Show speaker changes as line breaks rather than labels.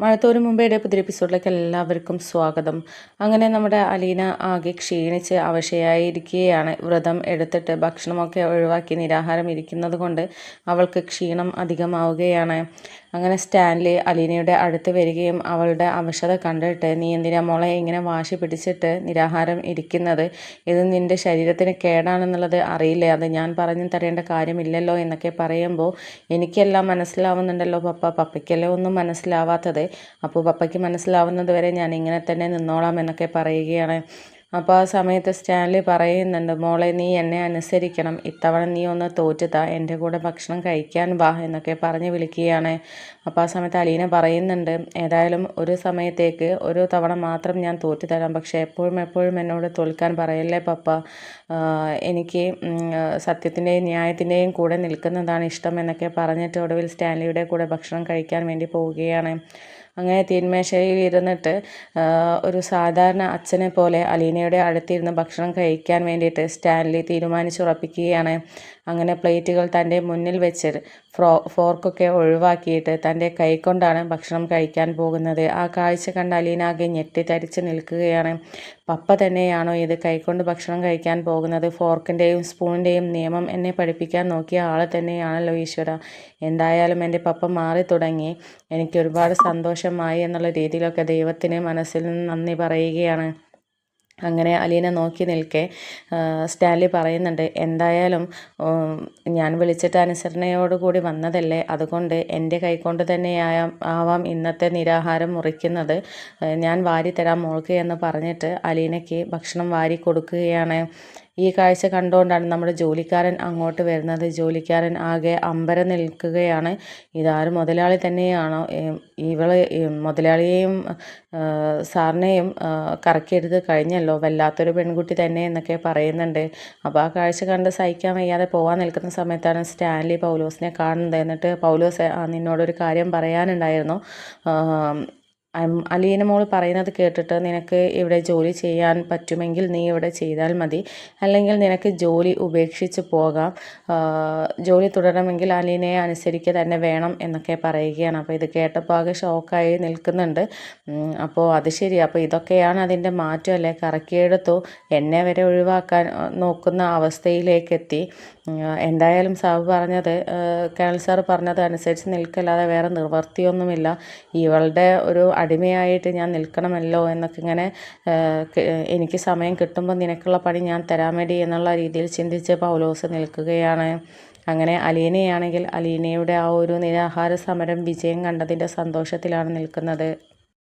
മഴത്തോരു മുമ്പേയുടെ പുതിയ എപ്പിസോഡിലേക്ക് എല്ലാവർക്കും സ്വാഗതം. അങ്ങനെ നമ്മുടെ അലീന ആകെ ക്ഷീണിച്ച് അവശയായിരിക്കുകയാണ്. വ്രതം എടുത്തിട്ട് ഭക്ഷണമൊക്കെ ഒഴിവാക്കി നിരാഹാരം ഇരിക്കുന്നത് കൊണ്ട് അവൾക്ക് ക്ഷീണം അധികമാവുകയാണ്. അങ്ങനെ സ്റ്റാൻലി അലീനയുടെ അടുത്ത് വരികയും അവളുടെ അവശത കണ്ടിട്ട്, നീ എന്തിനാ മോളെ ഇങ്ങനെ വാശി പിടിച്ചിട്ട് നിരാഹാരം ഇരിക്കുന്നത്? ഇത് നിൻ്റെ ശരീരത്തിന് കേടാണെന്നുള്ളത് അറിയില്ലേ? അത് ഞാൻ പറഞ്ഞു തരേണ്ട കാര്യമില്ലല്ലോ എന്നൊക്കെ പറയുമ്പോൾ, എനിക്കെല്ലാം മനസ്സിലാവുന്നുണ്ടല്ലോ പപ്പയ്ക്കല്ലേ ഒന്നും മനസ്സിലാവാത്തത്. അപ്പോൾ പപ്പയ്ക്ക് മനസ്സിലാവുന്നത് വരെ ഞാൻ ഇങ്ങനെ തന്നെ നിന്നോളാം എന്നൊക്കെ പറയുകയാണ്. അപ്പോൾ ആ സമയത്ത് സ്റ്റാൻലി പറയുന്നുണ്ട്, മോളെ നീ എന്നെ അനുസരിക്കണം, ഇത്തവണ നീ ഒന്ന് തോറ്റുതാ, എൻ്റെ കൂടെ ഭക്ഷണം കഴിക്കാൻ വാ എന്നൊക്കെ പറഞ്ഞ് വിളിക്കുകയാണ്. അപ്പോൾ ആ സമയത്ത് അലീന പറയുന്നുണ്ട്, ഏതായാലും ഒരു സമയത്തേക്ക് ഒരു തവണ മാത്രം ഞാൻ തോറ്റു തരാം, പക്ഷേ എപ്പോഴും എന്നോട് തോൽക്കാൻ പറയല്ലേ പപ്പ. എനിക്ക് സത്യത്തിൻ്റെയും ന്യായത്തിൻ്റെയും കൂടെ നിൽക്കുന്നതാണ് ഇഷ്ടം എന്നൊക്കെ പറഞ്ഞിട്ട് ഒടുവിൽ സ്റ്റാൻലിയുടെ കൂടെ ഭക്ഷണം കഴിക്കാൻ വേണ്ടി പോവുകയാണ്. അങ്ങനെ തീന്മേശയിൽ ഇരുന്നിട്ട് ഒരു സാധാരണ അച്ഛനെ പോലെ അലീനയുടെ അടുത്തിരുന്ന് ഭക്ഷണം കഴിക്കാൻ വേണ്ടിയിട്ട് സ്റ്റാൻലി തീരുമാനിച്ചുറപ്പിക്കുകയാണ്. അങ്ങനെ പ്ലേറ്റുകൾ തൻ്റെ മുന്നിൽ വെച്ച് ഫോർക്കൊക്കെ ഒഴിവാക്കിയിട്ട് തൻ്റെ കൈകൊണ്ടാണ് ഭക്ഷണം കഴിക്കാൻ പോകുന്നത്. ആ കാഴ്ച കണ്ട് അലീന ആകെ ഞെട്ടിത്തരിച്ച് നിൽക്കുകയാണ്. പപ്പ തന്നെയാണോ ഇത് കൈകൊണ്ട് ഭക്ഷണം കഴിക്കാൻ പോകുന്നത്? ഫോർക്കിൻ്റെയും സ്പൂണിൻ്റെയും നിയമം എന്നെ പഠിപ്പിക്കാൻ നോക്കിയ ആൾ തന്നെയാണല്ലോ ഈശ്വര. എന്തായാലും എൻ്റെ പപ്പ മാറി തുടങ്ങി, എനിക്ക് ഒരുപാട് സന്തോഷമായി എന്നുള്ള രീതിയിലൊക്കെ ദൈവത്തിന് മനസ്സിൽ നിന്ന് നന്ദി പറയുകയാണ്. അങ്ങനെ അലീന നോക്കി നിൽക്കെ സ്റ്റാൻലി പറയുന്നുണ്ട്, എന്തായാലും ഞാൻ വിളിച്ചിട്ട് അനുസരണയോടുകൂടി വന്നതല്ലേ, അതുകൊണ്ട് എൻ്റെ കൈകൊണ്ട് തന്നെ ആവാം ഇന്നത്തെ നിരാഹാരം മുറിക്കുന്നത്. ഞാൻ വാരി തരാം മോൾക്ക് എന്ന് പറഞ്ഞിട്ട് അലീനയ്ക്ക് ഭക്ഷണം വാരി കൊടുക്കുകയാണ്. ഈ കാഴ്ച കണ്ടുകൊണ്ടാണ് നമ്മുടെ ജോലിക്കാരൻ അങ്ങോട്ട് വരുന്നത്. ജോലിക്കാരൻ ആകെ അമ്പരം നിൽക്കുകയാണ്. ഇതാരും മുതലാളി തന്നെയാണോ? ഇവള് മുതലാളിയെയും സാറിനെയും കറക്കിയെടുത്ത് കഴിഞ്ഞല്ലോ, വല്ലാത്തൊരു പെൺകുട്ടി തന്നെ എന്നൊക്കെ പറയുന്നുണ്ട്. അപ്പോൾ ആ കാഴ്ച കണ്ട് സഹിക്കാൻ വയ്യാതെ പോകാൻ നിൽക്കുന്ന സമയത്താണ് സ്റ്റാൻലി പൗലോസിനെ കാണുന്നത്. എന്നിട്ട് പൗലോസ്, നിന്നോടൊരു കാര്യം പറയാനുണ്ടായിരുന്നു. അലീന മോൾ പറയുന്നത് കേട്ടിട്ട് നിനക്ക് ഇവിടെ ജോലി ചെയ്യാൻ പറ്റുമെങ്കിൽ നീ ഇവിടെ ചെയ്താൽ മതി, അല്ലെങ്കിൽ നിനക്ക് ജോലി ഉപേക്ഷിച്ച് പോകാം. ജോലി തുടരണമെങ്കിൽ അലീനയെ അനുസരിക്കുക തന്നെ വേണം എന്നൊക്കെ പറയുകയാണ്. അപ്പോൾ ഇത് കേട്ടപ്പോൾ ആകെ ഷോക്കായി നിൽക്കുന്നുണ്ട്. അപ്പോൾ അത് ശരി, അപ്പോൾ ഇതൊക്കെയാണ് അതിൻ്റെ മാറ്റം അല്ലേ? കറക്കിയെടുത്തു, എന്നെ വരെ ഒഴിവാക്കാൻ നോക്കുന്ന അവസ്ഥയിലേക്കെത്തി. എന്തായാലും സാബ് പറഞ്ഞത്, കേണൽ സാർ പറഞ്ഞത് അനുസരിച്ച് നിൽക്കല്ലാതെ വേറെ നിവൃത്തിയൊന്നുമില്ല. ഇവളുടെ ഒരു അടിമയായിട്ട് ഞാൻ നിൽക്കണമല്ലോ എന്നൊക്കെ ഇങ്ങനെ, എനിക്ക് സമയം കിട്ടുമ്പോൾ നിനക്കുള്ള പണി ഞാൻ തരാൻ വേണ്ടി എന്നുള്ള രീതിയിൽ ചിന്തിച്ച് പൗലോസ് നിൽക്കുകയാണ്. അങ്ങനെ അലീനയാണെങ്കിൽ അലീനയുടെ ആ ഒരു നിരാഹാര സമരം വിജയം കണ്ടതിൻ്റെ സന്തോഷത്തിലാണ് നിൽക്കുന്നത്.